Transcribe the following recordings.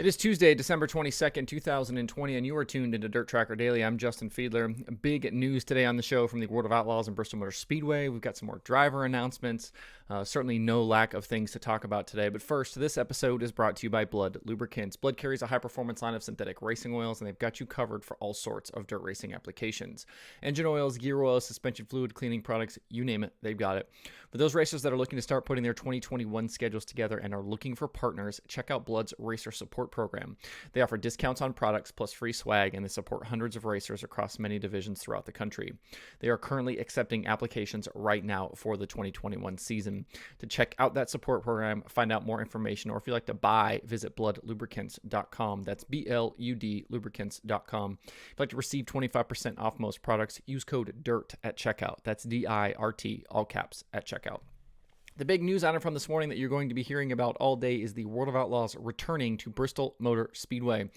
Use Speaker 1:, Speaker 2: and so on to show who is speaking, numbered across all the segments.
Speaker 1: It is Tuesday, December 22nd, 2020, and you are tuned into DIRTRACKR Daily. I'm Justin Fiedler. Big news today on the show from the world of Outlaws and Bristol Motor Speedway. We've got some more driver announcements. Certainly no lack of things to talk about today. But first, this episode is brought to you by Blood Lubricants. Blood carries a high-performance line of synthetic racing oils, and they've got you covered for all sorts of dirt racing applications. Engine oils, gear oils, suspension fluid, cleaning products, you name it, they've got it. For those racers that are looking to start putting their 2021 schedules together and are looking for partners, check out Blood's Racer Support Program. They offer discounts on products plus free swag, and they support hundreds of racers across many divisions throughout the country. They are currently accepting applications right now for the 2021 season. To check out that support program, find out more information, or if you'd like to buy, visit bloodlubricants.com. That's BLUD lubricants.com. If you'd like to receive 25% off most products, use code DIRT at checkout. That's DIRT, all caps, at checkout. The big news item from this morning that you're going to be hearing about all day is the World of Outlaws returning to Bristol Motor Speedway.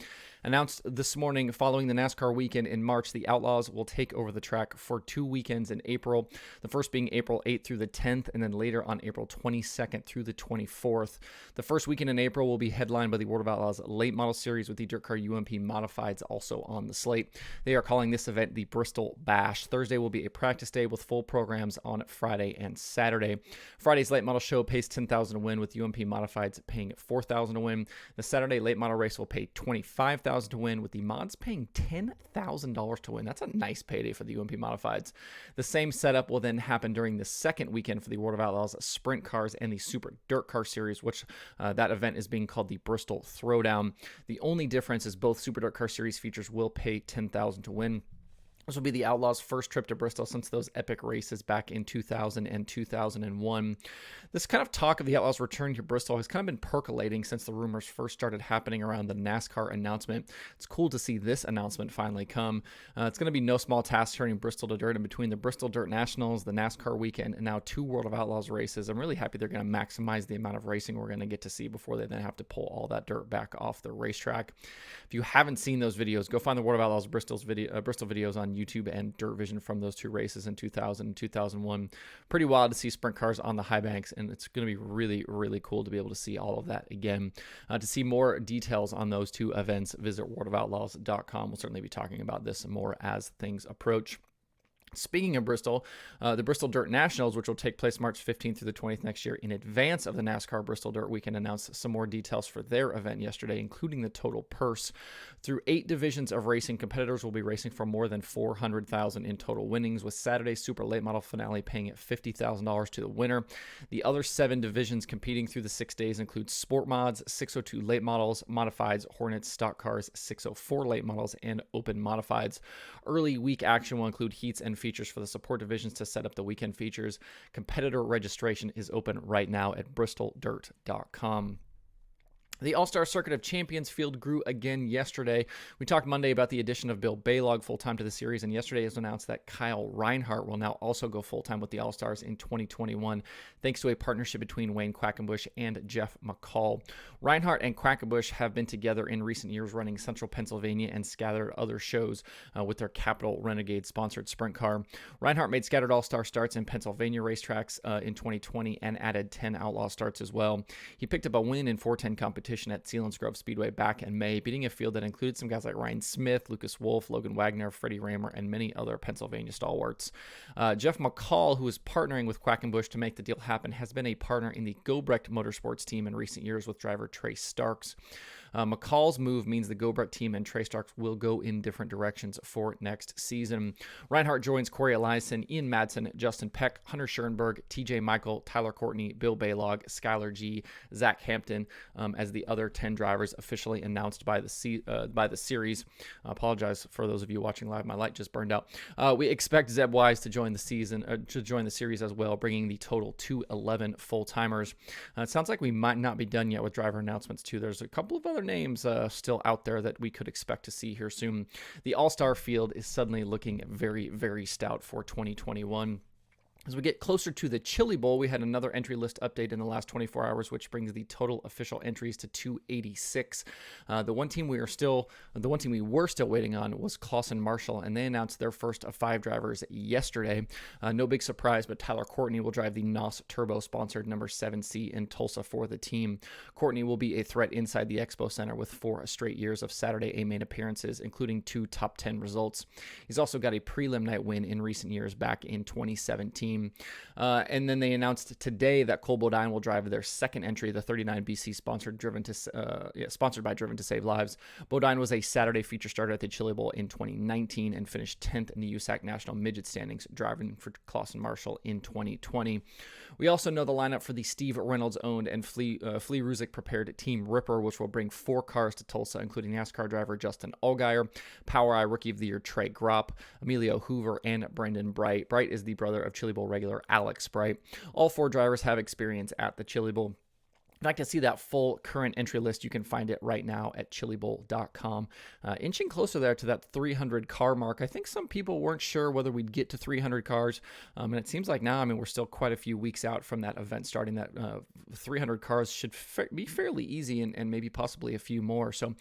Speaker 1: Announced this morning following the NASCAR weekend in March, the Outlaws will take over the track for 2 weekends in April, the first being April 8th through the 10th, and then later on April 22nd through the 24th. The first weekend in April will be headlined by the World of Outlaws Late Model Series with the DIRTRACKR UMP Modifieds also on the slate. They are calling this event the Bristol Bash. Thursday will be a practice day with full programs on Friday and Saturday. Friday's late model show pays $10,000 to win, with UMP Modifieds paying $4,000 to win. The Saturday late model race will pay $25,000 to win, with the mods paying $10,000 to win. That's a nice payday for the UMP Modifieds. The same setup will then happen during the second weekend for the World of Outlaws Sprint Cars and the Super Dirt Car Series, which that event is being called the Bristol Throwdown. The only difference is both Super Dirt Car Series features will pay $10,000 to win. This will be the Outlaws' first trip to Bristol since those epic races back in 2000 and 2001. This kind of talk of the Outlaws returning to Bristol has kind of been percolating since the rumors first started happening around the NASCAR announcement. It's cool to see this announcement finally come. It's going to be no small task turning Bristol to dirt, and between the Bristol Dirt Nationals, the NASCAR weekend, and now 2 World of Outlaws races, I'm really happy they're going to maximize the amount of racing we're going to get to see before they then have to pull all that dirt back off the racetrack. If you haven't seen those videos, go find the World of Outlaws Bristol videos on YouTube and Dirt Vision from those 2 races in 2000 and 2001. Pretty wild to see sprint cars on the high banks, and it's going to be really, really cool to be able to see all of that again. To see more details on those 2 events, visit worldofoutlaws.com. We'll certainly be talking about this more as things approach. Speaking of Bristol, the Bristol Dirt Nationals, which will take place March 15th through the 20th next year in advance of the NASCAR Bristol Dirt Weekend, announced some more details for their event yesterday, including the total purse. Through 8 divisions of racing, competitors will be racing for more than $400,000 in total winnings, with Saturday's Super Late Model Finale paying at $50,000 to the winner. The other 7 divisions competing through the 6 days include Sport Mods, 602 Late Models, Modifieds, Hornets, Stock Cars, 604 Late Models, and Open Modifieds. Early week action will include heats and features for the support divisions to set up the weekend features. Competitor registration is open right now at bristoldirt.com. The All-Star Circuit of Champions field grew again yesterday. We talked Monday about the addition of Bill Balog full-time to the series, and yesterday it was announced that Kyle Reinhardt will now also go full-time with the All-Stars in 2021, thanks to a partnership between Wayne Quackenbush and Jeff McCall. Reinhardt and Quackenbush have been together in recent years running Central Pennsylvania and scattered other shows with their Capital Renegade-sponsored sprint car. Reinhardt made scattered All-Star starts in Pennsylvania racetracks in 2020 and added 10 Outlaw starts as well. He picked up a win in 410 competition at Selinsgrove Speedway back in May, beating a field that included some guys like Ryan Smith, Lucas Wolf, Logan Wagner, Freddie Raymer, and many other Pennsylvania stalwarts. Jeff McCall, who is partnering with Quackenbush to make the deal happen, has been a partner in the Gobrecht Motorsports team in recent years with driver Trey Starks. McCall's move means the Gobrecht team and Trey Starks will go in different directions for next season. Reinhardt joins Corey Eliason, Ian Madsen, Justin Peck, Hunter Schoenberg, TJ Michael, Tyler Courtney, Bill Balog, Skylar G, Zach Hampton as the other 10 drivers officially announced by the series. I apologize for those of you watching live. My light just burned out. We expect Zeb Wise to join the series as well, bringing the total to 11 full-timers. It sounds like we might not be done yet with driver announcements too. There's a couple of other names still out there that we could expect to see here soon. The All-Star field is suddenly looking very, very stout for 2021. As we get closer to the Chili Bowl, we had another entry list update in the last 24 hours, which brings the total official entries to 286. The one team we were still waiting on was Clauson Marshall, and they announced their first of 5 drivers yesterday. No big surprise, but Tyler Courtney will drive the NOS Turbo-sponsored number 7C in Tulsa for the team. Courtney will be a threat inside the Expo Center with 4 straight years of Saturday A main appearances, including 2 top 10 results. He's also got a prelim night win in recent years back in 2017. And then they announced today that Cole Bodine will drive their second entry, the 39BC sponsored by Driven to Save Lives. Bodine was a Saturday feature starter at the Chili Bowl in 2019 and finished 10th in the USAC National Midget Standings, driving for Clauson Marshall in 2020. We also know the lineup for the Steve Reynolds owned and Flea Ruzick prepared Team Ripper, which will bring 4 cars to Tulsa, including NASCAR driver Justin Allgaier, Power Eye Rookie of the Year Trey Gropp, Emilio Hoover, and Brendan Bright. Bright is the brother of Chili Bowl regular Alex Bright. All 4 drivers have experience at the Chili Bowl. If you'd like to see that full current entry list, you can find it right now at chilibowl.com. Inching closer there to that 300 car mark. I think some people weren't sure whether we'd get to 300 cars, and it seems like now, we're still quite a few weeks out from that event starting. That 300 cars should be fairly easy, and maybe possibly a few more. So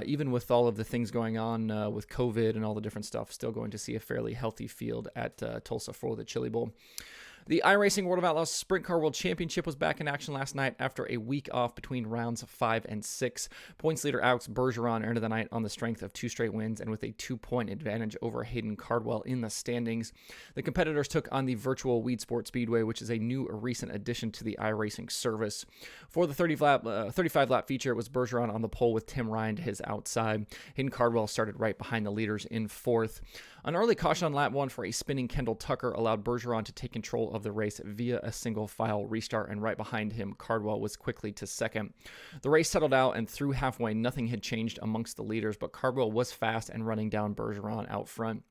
Speaker 1: even with all of the things going on with COVID and all the different stuff, still going to see a fairly healthy field at Tulsa for the Chili Bowl. The iRacing World of Outlaws Sprint Car World Championship was back in action last night after a week off between rounds 5 and 6. Points leader Alex Bergeron ended the night on the strength of 2 straight wins and with a 2-point advantage over Hayden Cardwell in the standings. The competitors took on the virtual Weed Sport Speedway, which is a new recent addition to the iRacing service. For the 35-lap feature, it was Bergeron on the pole with Tim Ryan to his outside. Hayden Cardwell started right behind the leaders in 4th. An early caution on lap 1 for a spinning Kendall Tucker allowed Bergeron to take control of the race via a single file restart, and right behind him, Cardwell was quickly to second. The race settled out, and through halfway, nothing had changed amongst the leaders, but Cardwell was fast and running down Bergeron out front.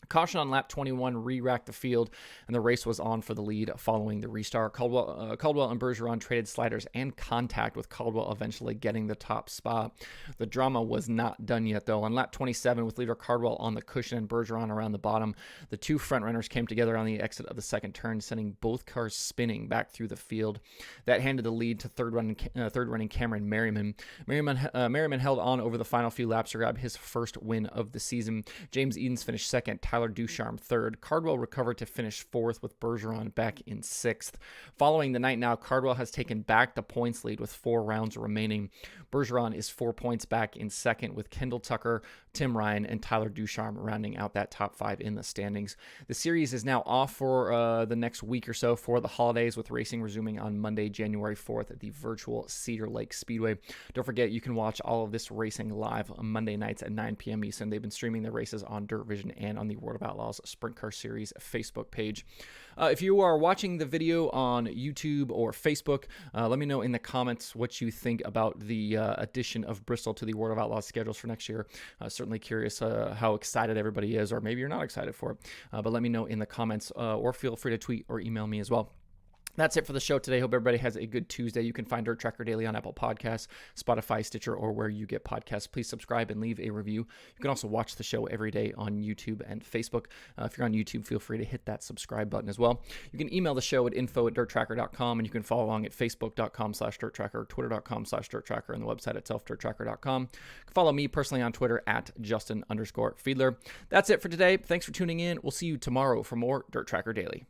Speaker 1: Caution on lap 21 re-racked the field, and the race was on for the lead following the restart. Caldwell and Bergeron traded sliders and contact, with Caldwell eventually getting the top spot. The drama was not done yet, though. On lap 27, with leader Caldwell on the cushion and Bergeron around the bottom, the 2 front runners came together on the exit of the second turn, sending both cars spinning back through the field. That handed the lead to third-running Cameron Merriman. Merriman held on over the final few laps to grab his first win of the season. James Edens finished second, Tyler Ducharme third. Cardwell recovered to finish 4th, with Bergeron back in 6th. Following the night now, Cardwell has taken back the points lead with 4 rounds remaining. Bergeron is 4 points back in 2nd, with Kendall Tucker, Tim Ryan, and Tyler Ducharme rounding out that top 5 in the standings. The series is now off for the next week or so for the holidays, with racing resuming on Monday, January 4th at the virtual Cedar Lake Speedway. Don't forget, you can watch all of this racing live on Monday nights at 9 p.m. Eastern. They've been streaming their races on Dirt Vision and on the World of Outlaws Sprint Car Series Facebook page. If you are watching the video on YouTube or Facebook, let me know in the comments what you think about the addition of Bristol to the World of Outlaws schedules for next year. Certainly curious how excited everybody is, or maybe you're not excited for it. But let me know in the comments, or feel free to tweet or email me as well. That's it for the show today. Hope everybody has a good Tuesday. You can find DIRTRACKR Daily on Apple Podcasts, Spotify, Stitcher, or where you get podcasts. Please subscribe and leave a review. You can also watch the show every day on YouTube and Facebook. If you're on YouTube, feel free to hit that subscribe button as well. You can email the show at info@dirttracker.com, and you can follow along at facebook.com/dirttracker, twitter.com/dirttracker, and the website itself, dirttracker.com. You can follow me personally on Twitter at Justin_Fiedler. That's it for today. Thanks for tuning in. We'll see you tomorrow for more DIRTRACKR Daily.